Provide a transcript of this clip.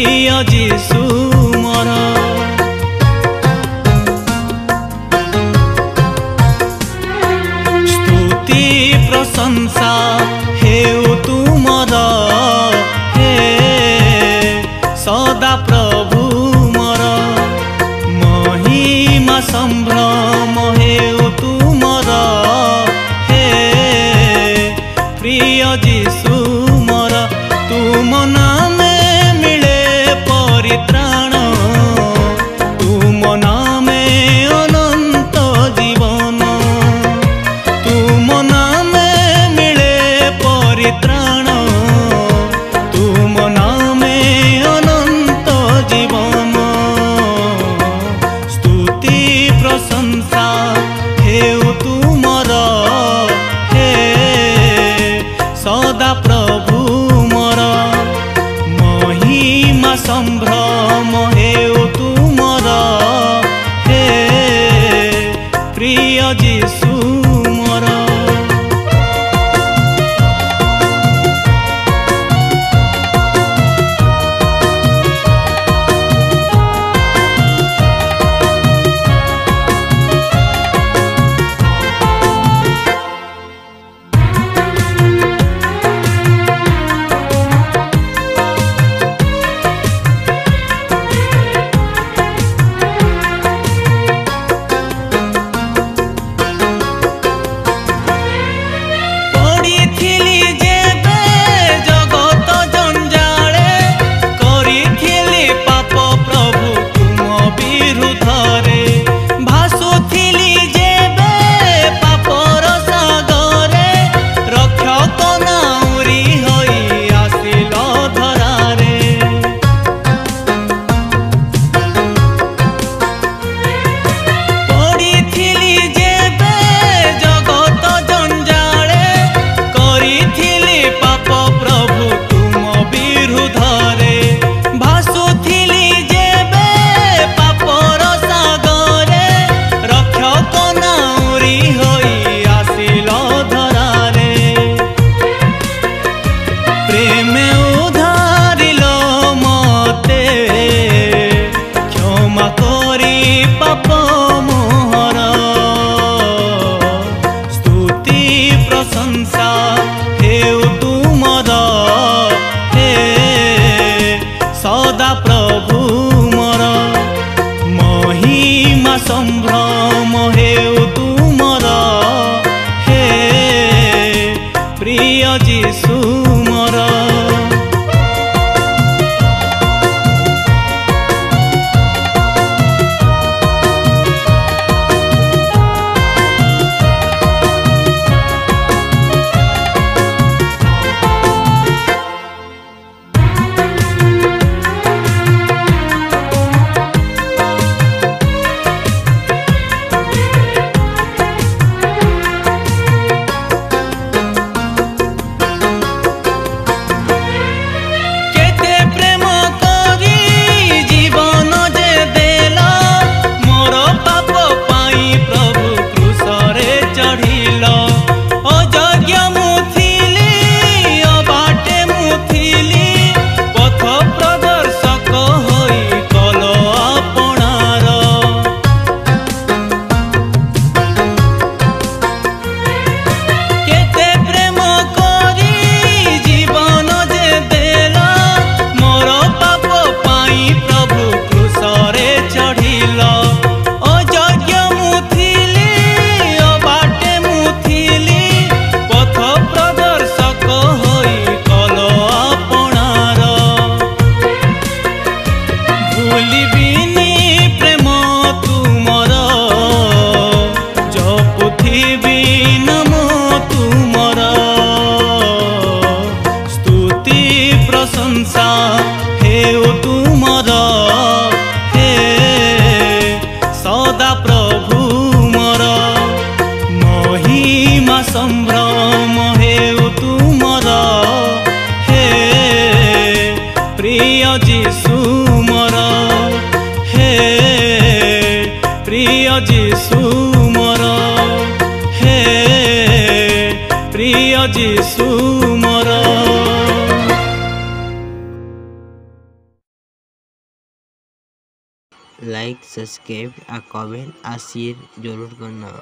प्रिय जीशु मोर। स्तुति प्रशंसा हेउ तुमर, हे सदा प्रभु मोर। महिमा संभ्रम हेउ तुमर, हे प्रिय जीशु मोर। तुम नामे मिले परित्राण, तुम नामे अनंत जीवन। तुम नामे मिले परित्राण, तुम नामे अनंत जीवन। स्तुति प्रशंसा हेउ तुमर, हे सदा प्रभु मोर। महिमा संभ्रम हेउ तुमर, हे प्रिय जीशु मोर। सदा प्रभु मोर। महिमा संभ्रम हेउ तुमर, हे प्रिय जीशु मोर। प्रशंसा हेउ तुमर, हे सदा प्रभु मोर। महिमा संभ्रम हेउ तुमर, हे प्रिय जीशु मोर। हे प्रिय जीशु मोर, हे प्रिय जीशु मोर। लाइक सब्सक्राइब और कमेंट और शेयर जरूर करना।